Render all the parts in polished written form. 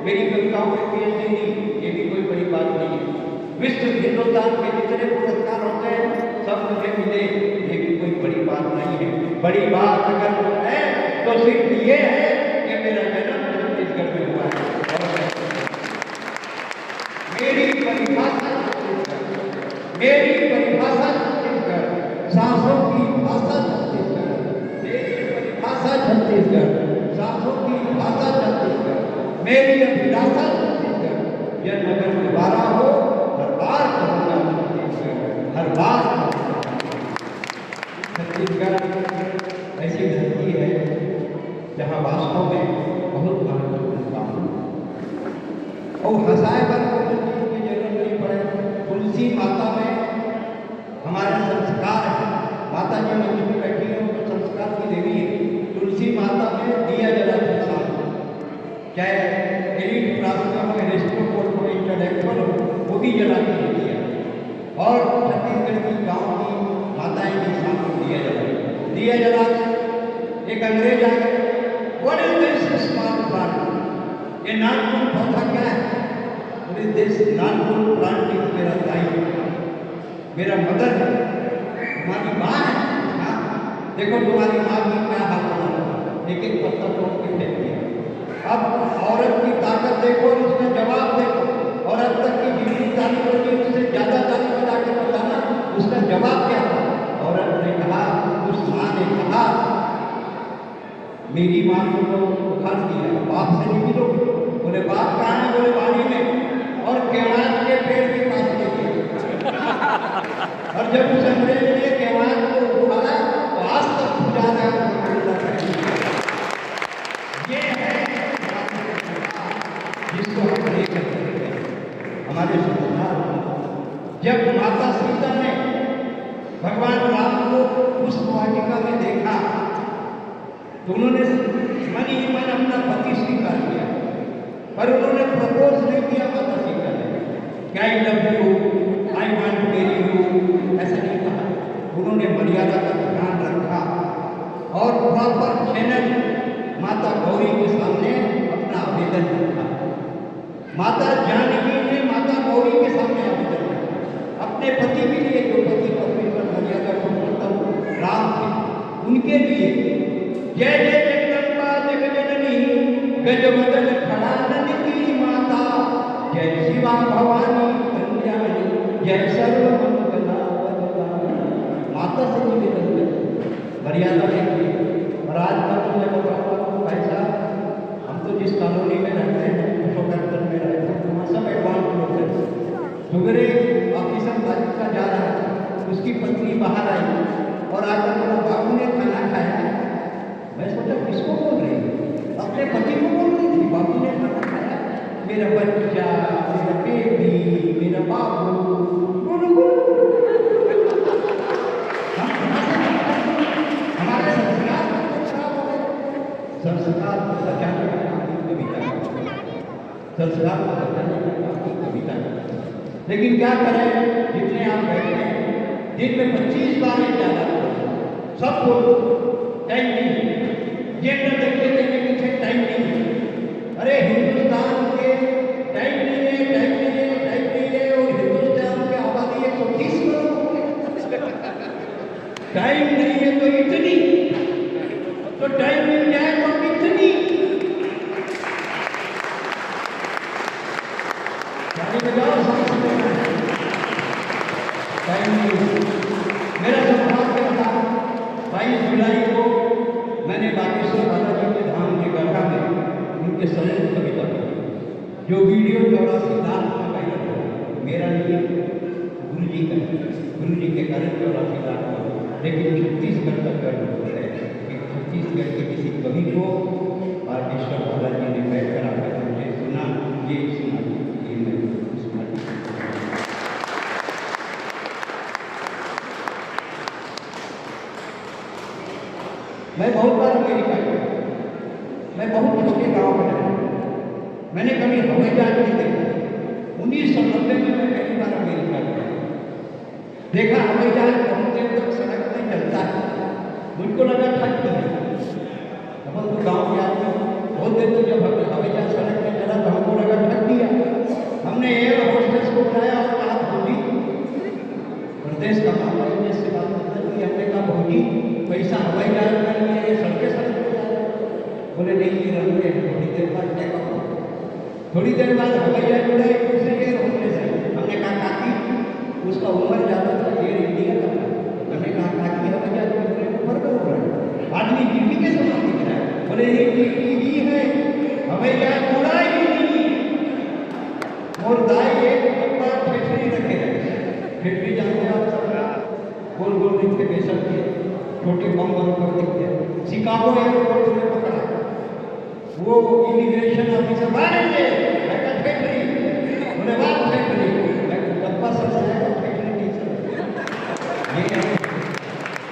मेरी कविताओं में पीएचडी दी, ये भी कोई बड़ी बात नहीं है। विश्व हिंदुस्तान के जितने पुरस्कार होते हैं सब मुझे मिले, ये भी कोई बड़ी बात नहीं है। बड़ी बात अगर वो है तो सिर्फ ये है कि मेरा जन्म छत्तीसगढ़ में हुआ है और मेरी परिभाषा छत्तीसगढ़, सांसों की भाषा छत्तीसगढ़, मेरी परिभाषा छत्तीसगढ़, सांसों की भाषा छत्तीसगढ़, मेरी अभिलाषा छत्तीसगढ़। जन्म अगर दोबारा हो हर बार कहूँगा छत्तीसगढ़, हर बार छत्तीसगढ़ ऐसी धरती है जहाँ वास्तव में बहुत महत्वपूर्ण काम है और हंसाए पर की जरूरत नहीं पड़े। तुलसी माता में हमारे संस्कार है, माता जी मंदिर में बैठी है तो संस्कार की देवी है। तुलसी माता में दिया जलाते साथ, चाहे एलिट क्लास का हो, एरिस्टोटल हो, इंटेलेक्चुअल हो, वो भी जलाती रहती है। और छत्तीसगढ़ की गाँव की माताएं भी सामने दिया जला एक अंग्रेज आ गए, what is this small plant, ये नागपुर पौधा क्या है? What is this Nagpur plant is मेरा दाई, मेरा मदर है, तुम्हारी माँ है। हाँ, देखो तुम्हारी माँ की क्या हाल है, एक एक पत्ता तोड़ के फेंक दिया। अब औरत की ताकत देखो और उसका जवाब देखो। औरत तक की जितनी तारीफ होती है उससे ज्यादा तारीफ बता के बताना उसका जवाब क्या था। औरत ने कहा, उस माँ ने कहा, मेरी माँ को तो उखाड़ दिया, बाप से नहीं मिलोगे। बोले बाप कहाँ है? बोले वाणी में, और केवाड़ के पेड़ के पास ले गए। और जब उस अंग्रेज ने केवाड़ को उखाड़ा तो आज तक पूजा रहा है। ये है जिसको हम नहीं करते हमारे संस्कार। जब माता सीता ने भगवान राम को पुष्प वाटिका में देखा तो उन्होंने मन ही मन अपना पति स्वीकार किया, पर उन्होंने प्रपोज नहीं किया माता सीता ने कि I love you, I want to marry you, ऐसा नहीं कहा। उन्होंने मर्यादा का ध्यान रखा और प्रॉपर चैनल माता गौरी के सामने अपना आवेदन रखा। माता जानकी ने माता गौरी के सामने आवेदन रखा अपने पति के लिए, जो पति परमेश्वर मर्यादा पुरुषोत्तम राम थे, उनके लिए। जय जय जगदम्बा जगजननी गजवदन खड़ानंदी माता, जय शिवा भवानी कल्याणी, जय सर्वमंगला वरदानी। माता से निवेदन करते, मर्यादा नहीं। और आज का तो मैं बताऊँ आपको, भाई साहब हम तो जिस कॉलोनी में रहते हैं, अशोकनगर में रहते हैं, वहाँ सब एडवांस लोग हैं। सुगरे ऑफिसर भाजपा जा रहा है, उसकी पत्नी बाहर आई और आकर बोला, बाबू ने खाना खाया। मैं सोचा किसको बोल रही है? अपने पति को बोल रही थी, बाबू ने खाना खाया, मेरा बच्चा, मेरा बेबी, मेरा बाबू, हमारे संस्कार को बचाने का काम की कविता, संस्कार को बचाने का काम की कविता। लेकिन क्या करें, जितने आप बैठे हैं, दिन में 25 बार ये ज्यादा सब लोग टाइम नहीं, जेंडर देखते देने पीछे टाइम नहीं है। अरे हिंदुस्तान के टाइम नहीं है, टाइम नहीं है, टाइम नहीं है, और हिंदुस्तान की आबादी 130 करोड़ टाइम नहीं है तो इतनी, तो टाइम मिल जाए तो कितनी। टाइम नहीं। मेरा सौभाग्य था 22 जुलाई को मैंने बागेश्वर बालाजी के धाम के गढ़ा में उनके समूह कविता पढ़ी, जो वीडियो 84 लाख में वायरल हो। मेरा नहीं, गुरु जी का, गुरु जी के कारण 84 लाख में। लेकिन छत्तीसगढ़ का गर्व है कि छत्तीसगढ़ के किसी कवि को बागेश्वर बालाजी ने बैठकर आकर मुझे सुना, ये सुना, ये मैं सुना। मैं बहुत बार अमेरिका गया, मैं बहुत छोटे गांव में रहा, मैंने कभी हवाई जहाज नहीं देखा। 1990 में मैं पहली बार अमेरिका गया, देखा हवाई जहाज बहुत देर तक सड़क में चलता है, मुझको लगा ठंड है। अब तो गाँव के आदमी बहुत देर तक जब हवाई जहाज सड़क में चला तो हमको रंग में थोड़ी देर बाद टेक ऑफ, थोड़ी देर बाद हवाई जहाज उड़ा, एक दूसरे एयर होने से हमने कहा काकी उसका उम्र ज़्यादा था, एयर इंडिया का था। हमने कहा काकी हवाई जहाज उड़ने को ऊपर हो रहा है, आदमी टीवी के समान दिख रहा है। बोले ये टीवी है, हवाई जहाज उड़ा ही नहीं। और दाई एक बड़ा फैक्ट्री रखे हैं, फैक्ट्री जानते हैं आप सब, गोल गोल दिखते बेसन के छोटे बम पर दिखते हैं। शिकागो एयरपोर्ट में पकड़ा, वो इमिग्रेशन ऑफिसर मारेंगे फैक्ट्री, बोले बात फैक्ट्री, डब्बा सब जाएगा फैक्ट्री नहीं चल।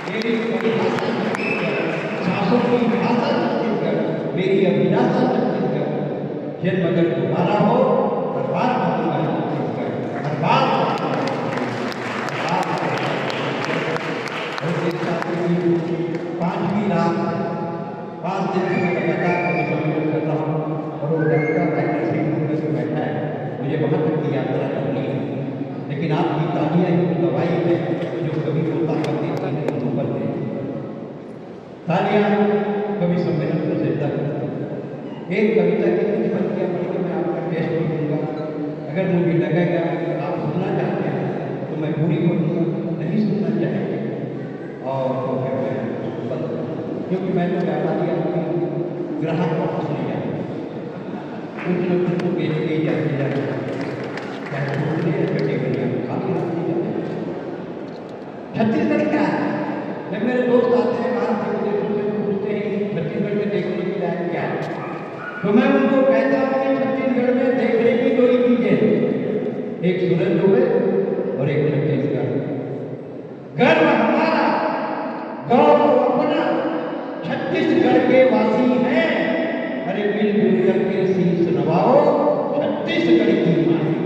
मेरी भाषा छत्तीसगढ़, सासों की भाषा छत्तीसगढ़, मेरी अभिलाषा छत्तीसगढ़। जन्म अगर दोबारा हो हर बार कहूँगा छत्तीसगढ़, हर बार। और एक साथ 5वीं रात 5 दिन से मैं लगातार सम्मेलन कर रहा हूँ और वो जनता टाइगर सिंह से बैठा है, मुझे वहाँ तक की यात्रा करनी है। लेकिन आपकी तालियाँ एक दवाई है जो कभी को ताकत देती है, उन पर दे तालियाँ कभी सम्मेलन को जिंदा करती है। एक कविता की कुछ पंक्तियाँ पढ़ के मैं आपका टेस्ट भी दूँगा, अगर मुझे लगेगा आप सुनना चाहते हैं तो मैं पूरी करूँगा, नहीं सुनना चाहेंगे और तो फिर मैं बंद करूँगा, क्योंकि मैं तो व्यापारी आदमी ग्राहक वापस नहीं जाता, कुछ न कुछ तो बेचते ही जाते जाते चाहे छोटे या छोटे बनिया काफ़ी रखते जाते। छत्तीसगढ़ क्या है? जब मेरे दोस्त आते हैं बाहर से विदेशों से पूछते हैं छत्तीसगढ़ में देखने की लायक क्या है, तो मैं उनको कहता हूँ कि छत्तीसगढ़ में देखने की 2 ही चीजें, एक सूरज डूबे और एक छत्तीसगढ़। गर्व हमारा, गौरव अपना, छत्तीसगढ़ के वासी हैं। अरे मिलजुल करके शीश नवाओ, छत्तीसगढ़ की माटी।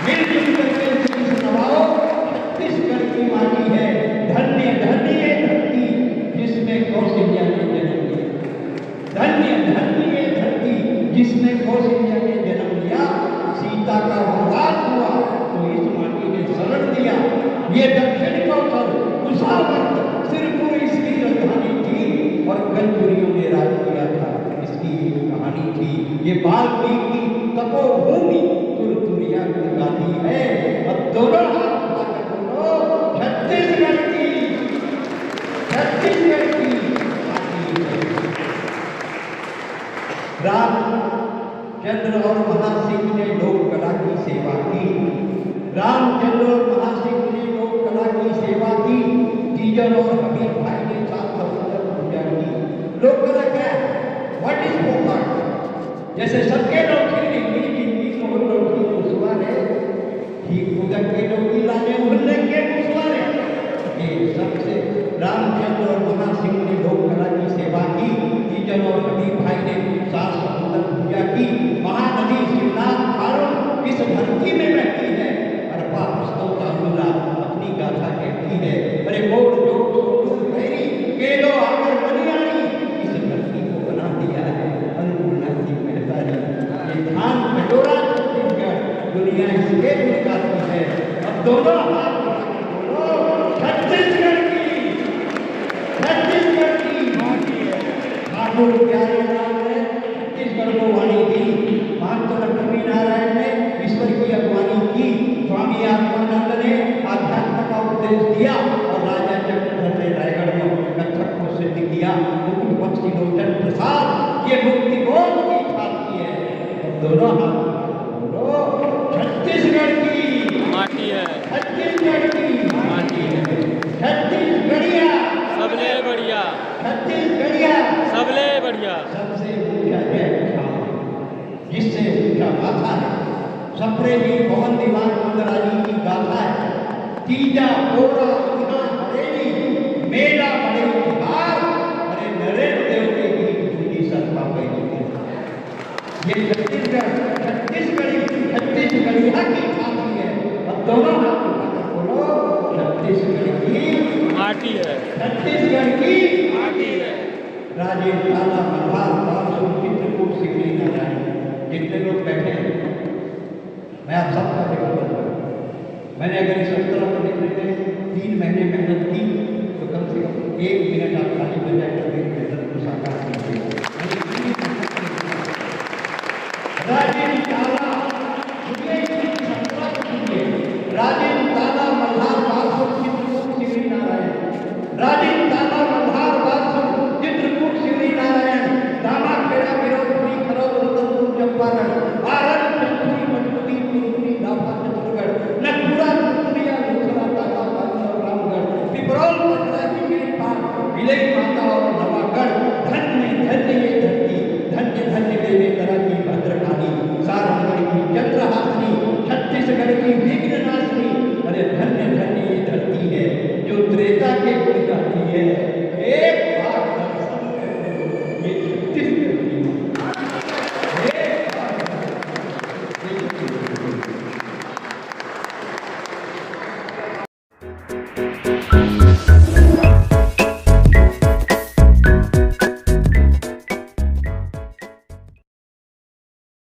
मिलजुल करके शीश नवाओ, छत्तीसगढ़ की माटी है। धन्य धन्य ये धरती जिसमें कौशल्या ने जन्म लिया, धन्य धन्य ये धरती जिसमें कौशल्या ने जन्म लिया। सीता का वनवास हुआ तो इस माटी ने शरण दिया। ये दक्षिण कौशल कुशावर्त सिरपुर इसकी राजधानी थी और कलजुरियों ने राज किया था, इसकी एक कहानी थी। ये वाल्मीकि तपोभूमि तुरतुरिया की गादी है। अब दोनों हाथ उठाकर बोलो छत्तीसगढ़ की, छत्तीसगढ़ की माटी है। रामचंद्र और महासिंह ने लोक कला की सेवा की, रामचंद्र और महासिंह ने लोक कला की सेवा की। तीजन और हबीब भाई ने 7 समुद्र पूजा की। लोक कला क्या है? What is folk art? जैसे सबके लौकी निकली जिनकी मोहन लौकी कुशवारे, ठीक उधर के लौकी लाने उड़ने के कुशवारे। ये सबसे रामचंद्र और महासिंह ने लोक कला की सेवा की। तीजन और हबीब भाई ने 7 समुद्र पूजा की। महानदी शिवनाथ खारून किस धरती में बहती है? अरबा पुस्तों का दूल्हा अपनी गाथा कहती है। अरे मोड़ जोड़ सोटू भैरी केलो आकर बनियानी, इस धरती को बना दिया है अन्नपूर्णा की मेहतारी। ये धान कटोरा छत्तीसगढ़, दुनिया इसके गुण गाती है। अब दोनों हाथ बोलो छत्तीसगढ़ की, छत्तीसगढ़ की माटी है। ठाकुर प्यारे नाम है छत्तीसगढ़ को वाणी दी। महंत लक्ष्मी नारायण ने ईश्वर की अगवानी की। स्वामी आत्मानंद ने आध्यात्म का उपदेश दिया और राजा चक्रधर ने रायगढ़ में कथक को सिद्ध किया। मुकुट बख्शी लोचन प्रसाद ये मुक्ति बोध की छाती है। अब दोनों हाथ बोलो छत्तीसगढ़ की माटी है, छत्तीसगढ़ की माटी है। छत्तीसगढ़िया सबले बढ़िया, छत्तीसगढ़िया सबले बढ़िया। सबसे ऊंचा जय जिससे ऊंचा माथा है। सपरे भी पवन दीवान मंदराजी की गाथा है। तीजा पोरा इना हरेली मेला बड़े बिहार, अरे नरेंद्र देव के गीत पूजी सत्ता पैदी है। ये छत्तीसगढ़ छत्तीसगढ़िया की छाती है। अब दोनों हाथ उठाकर बोलो छत्तीसगढ़ की माटी है, छत्तीसगढ़ की माटी है। राजेश लाला मल्हार बाबू चित्रकूट सिकली नारायण जितने लोग बैठे हैं, मैं आप सबका जिक्र करूँगा। मैंने अगर इस 17 को लिखने में 3 महीने मेहनत की तो कम से कम 1 मिनट आप खाली बजाय कर बेहतर को साकार कीजिए। राजेंद्र ताला राजेंद्र ताला मल्हार बासुर चित्रकूट श्री नारायण राजेंद्र ताला मल्हार बासुर चित्रकूट श्री नारायण दामा खेड़ा विरोधपुरी खरौद रतनपुर चंपारण आरण चंदपुरी मटकुटी पुरपुरी दाफा चतुरगढ़ नखपुरा कुतुरिया लोखरा ताला बांधव रामगढ़ पिपरौल पटना की मेरी पान विलय माता और नवागढ़ धन्य धन्य ये धरती धन्य धन्य देवे तरह की भद्रकाली सारंगढ़ की चंद्रहासिनी छत्तीसगढ़ की विघ्ननाशिनी अरे धन्य